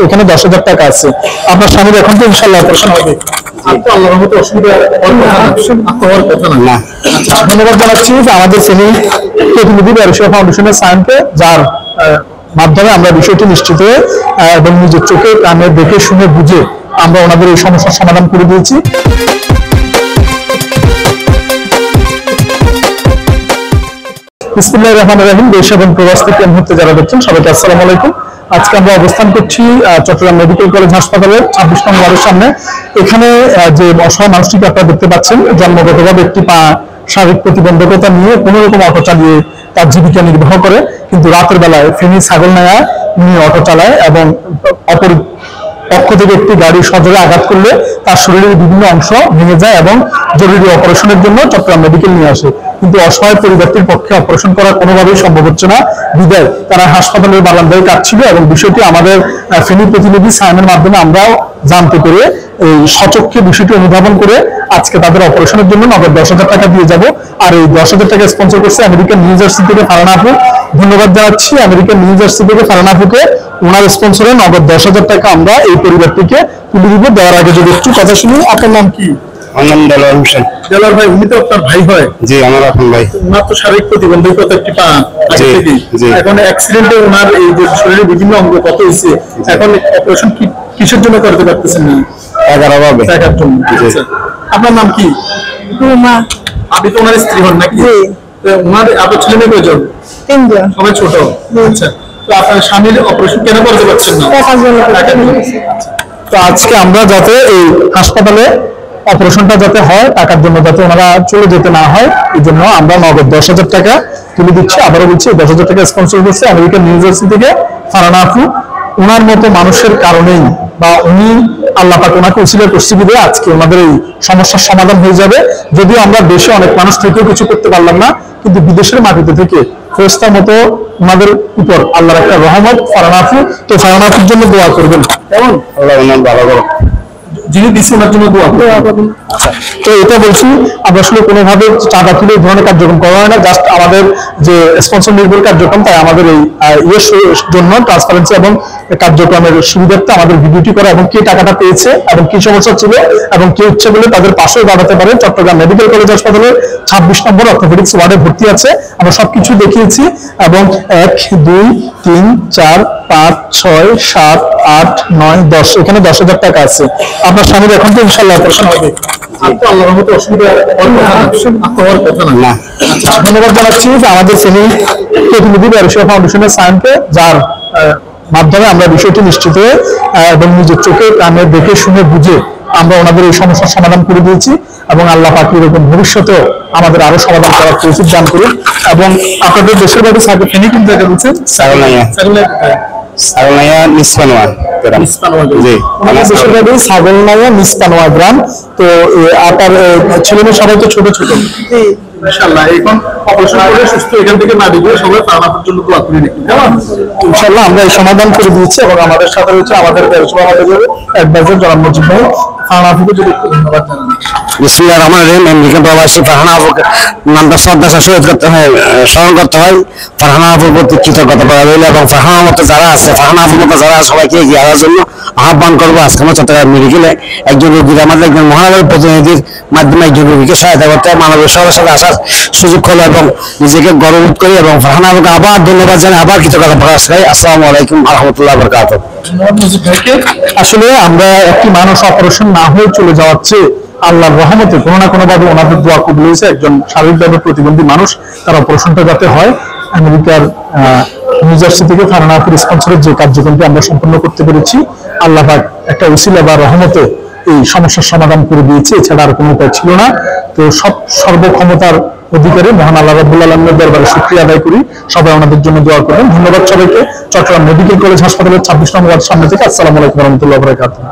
এখানে 10,000 টাকা আছে। আপনার স্বামীর এখন তো ইনশাআল্লাহ অপারেশন হবে। আল্লাহর রহমতে অসুবিধা হওয়ার কথা না। ধন্যবাদ জানাচ্ছি যে আমাদের শ্রেণী প্রতিনিধি ব্যবসায়ী ফাউন্ডেশনের সায়নকে, যার মাধ্যমে আমরা বিষয়টি নিশ্চিত হয়ে এবং নিজের চোখে কানে দেখে শুনে বুঝে আমরা ওনাদের এই সমস্যার সমাধান করে দিয়েছি। বিসমিল্লাহির রহমানির রহিম। দেশ এবং প্রবাস থেকে এই মুহূর্তে যারা দেখছেন সবাইকে আসসালামু আলাইকুম। আজকে আমরা অবস্থান করছি চট্টগ্রাম মেডিকেল কলেজ হাসপাতালের 26 নং ওয়ার্ডের সামনে। এখানে যে অসহায় মানুষটিকে আপনারা দেখতে পাচ্ছেন, জন্মগতভাবে একটি পা শারীরিক প্রতিবন্ধকতা নিয়ে কোনো রকম অটো চালিয়ে তার জীবিকা নির্বাহ করে, কিন্তু রাতের বেলায় ফেনী ছাগলনাইয়া নিয়ে অটো চালায় এবং অপর পক্ষ থেকে একটি গাড়ি সজোরে আঘাত করলে তার শরীরের বিভিন্ন অংশ ভেঙে যায় এবং জরুরি অপারেশনের জন্য চট্টগ্রাম মেডিকেল নিয়ে আসে। কিন্তু অসহায় পরিবারটির পক্ষে অপারেশন করা কোনোভাবেই সম্ভব হচ্ছে না, বিদায় তারা হাসপাতালের বারান্দায় কাটছিল এবং বিষয়টি আমাদের ফেনী প্রতিনিধি সায়নের মাধ্যমে আমরাও জানতে পেরে এই সচক্ষে বিষয়টি অনুধাবন করে আজকে তাদের অপারেশনের জন্য নগদ 10,000 টাকা দিয়ে যাব। আর এই 10,000 টাকা স্পন্সর করছে আমেরিকান নিউ জার্সি থেকে ফারহানা আপু। ধন্যবাদ জানাচ্ছি আমেরিকান নিউ জার্সি থেকে ফারহানা আপুকে। ওনার স্পন্সরে নগদ 10,000 টাকা আমরা এই পরিবারটিকে তুলে দিব। দেওয়ার আগে যদি একটু কথা শুনি, আপনার নাম কি? দেলোয়ার হোসেন। দেলোয়ার ভাই, উনি তো আপনার ভাই হয়? জি, আমার আপন ভাই। ওনার তো শারীরিক প্রতিবন্ধকতা একটি পা আগে থেকেই। এখন অ্যাক্সিডেন্টে ওনার এই যে শরীরের বিভিন্ন অঙ্গ কত হয়েছে, এখন অপারেশন কিসের জন্য করতে পারতেছেন না? টাকার জন্য। আপনার নাম কি? রুমা। আপনি তো ওনার স্ত্রী হন নাকি? ওনার আপনার ছেলে মেয়ে কয়জন? 3 জন। সবাই ছোট? আচ্ছা, তো আপনার স্বামীর অপারেশন কেন করতে পারছেন না? টাকার জন্য। তো আজকে আমরা যাতে এই হাসপাতালে অপারেশনটা যাতে হয়, টাকার জন্য যাতে ওনারা চলে যেতে না হয়, এই জন্য আমরা নগদ 10,000 টাকা তুলে দিচ্ছি। আবারও বলছি, 10,000 টাকা স্পন্সর করছে আমেরিকান নিউ জার্সি থেকে ফারহানা আপু। ওনার মতো মানুষের কারণেই বা উনি আল্লাহ পাক ওনাকে উসিলা করছি বিধে আজকে ওনাদের এই সমস্যার সমাধান হয়ে যাবে। যদিও আমরা দেশে অনেক মানুষ থেকেও কিছু করতে পারলাম না, কিন্তু বিদেশের মাটিতে থেকে ফেরেশতার মতো ওনাদের উপর আল্লাহর একটা রহমত ফারহানা আপু। তো ফারহানা আপুর জন্য দোয়া করবেন, কেমন? আল্লাহ ওনার ভালো করুন। যিনি দিচ্ছি ওনার জন্য দোয়া করবেন। তো এটা বলছি, আমরা আসলে কোনোভাবে চাঁদা তুলে এই ধরনের কার্যক্রম করা হয় না, জাস্ট আমাদের যে স্পন্সর নির্ভর কার্যক্রম, তাই আমাদের এই জন্য ট্রান্সপারেন্সি এবং কার্যক্রমের সুবিধার্থে আমাদের ভিডিওটি করা এবং কে টাকাটা পেয়েছে এবং কি সমস্যা ছিল এবং কে ইচ্ছে বলে তাদের পাশেও দাঁড়াতে পারে। চট্টগ্রাম মেডিকেল কলেজ হাসপাতালের 26 নম্বর অর্থোপেডিক্স ওয়ার্ডে ভর্তি আছে। আমরা সবকিছু দেখিয়েছি এবং 1, 2, 3, 4, 5, 6, 7, 8, 9, 10 এখানে 10,000 টাকা আছে। আপনার স্বামীর এখন তো ইনশাআল্লাহ অপারেশন হবে। আল্লাহর রহমতে অসুবিধা হওয়ার কথা না। ধন্যবাদ জানাচ্ছি যে আমাদের শ্রেণী প্রতিনিধি ব্যবসায়ী ফাউন্ডেশনের সায়নকে, যার মাধ্যমে আমরা বিষয়টি নিশ্চিত হয়ে এবং নিজের চোখে কানে দেখে শুনে বুঝে আমরা ওনাদের এই সমস্যার সমাধান করে দিয়েছি এবং আল্লাহ পাক এরকম ভবিষ্যতে আমাদের আরো সমাধান করার তৌফিক দান করুন। এবং আপনাদের দেশের বাড়ি ফেনী কোন জায়গায় বলছেন? ছাগলনাইয়া নিসপানোয়া গ্রাম। জি, আমাদের দেশের বাড়ি ছাগলনাইয়া নিসপানোয়া গ্রাম। তো আপনার ছেলেমেয়ে সবাই তো ছোট ছোট? ইনশাআল্লাহ এখন অপারেশন করে সুস্থ এখান থেকে না দিয়ে সবাই ফারহানার জন্য দোয়া করে নিন, কেমন? ইনশাআল্লাহ আমরা এই সমাধান করে দিয়েছি এবং আমাদের সাথে রয়েছে আমাদের অ্যাডভাইজার জনাব মজিদ ভাই। ফারহানা আপুকে যদি একটু ধন্যবাদ জানান। বিসমিল্লাহির রহমানির রহিম। আমেরিকান প্রবাসী ফারহানা আপুকে নামটা শ্রদ্ধা সহিত করতে হয়, স্মরণ করতে হয়। ফারহানা আপুর প্রতি কৃতজ্ঞতা করা রইল এবং ফারহানার মতো যারা আছে, ফারহানা আপুর মতো যারা সবাইকে এগিয়ে আসার জন্য আহ্বান করবো। আজকে আমরা চট্টগ্রাম মেডিকেলে একজন রোগীর, আমাদের একজন মহানগর প্রতিনিধির মাধ্যমে একজন রোগীকে সহায়তা করতে মানবিক সবার সাথে আসার সুযোগ হলো এবং নিজেকে গর্ববোধ করি এবং ফারহানা আপুকে আবার ধন্যবাদ জানাই, আবার কৃতজ্ঞতা প্রকাশ করি। আসসালামু আলাইকুম ওয়া রাহমাতুল্লাহি ওয়া বারাকাতুহু। আসলে আমরা একটি মানুষ অপারেশন না হয়ে চলে যাওয়ার চেয়ে আল্লাহর রহমতে কোনো না কোনো ভাবে ওনাদের দোয়া কবুল হয়েছে। একজন শারীরিকভাবে প্রতিবন্ধী মানুষ, তার অপারেশনটা যাতে হয়, আমেরিকার নিউ জার্সি থেকে ফারহানা আপুর স্পন্সরের যে কার্যক্রমটি আমরা সম্পন্ন করতে পেরেছি, আল্লাহ পাক একটা উসিলা বা রহমতে এই সমস্যার সমাধান করে দিয়েছে, এছাড়া আর কোনো উপায় ছিল না। তো সর্বক্ষমতার অধিকারী মহান আল্লাহ রাব্বুল আলামিনের দরবারে শুকরিয়া আদায় করি। সবাই ওনাদের জন্য দোয়া করবেন। ধন্যবাদ সবাইকে। চট্টগ্রাম মেডিকেল কলেজ হাসপাতালের 26 নম্বর ওয়ার্ড সামনে থেকে আসসালামু আলাইকুম ওয়া রাহমাতুল্লাহি ওয়া বারাকাতুহু।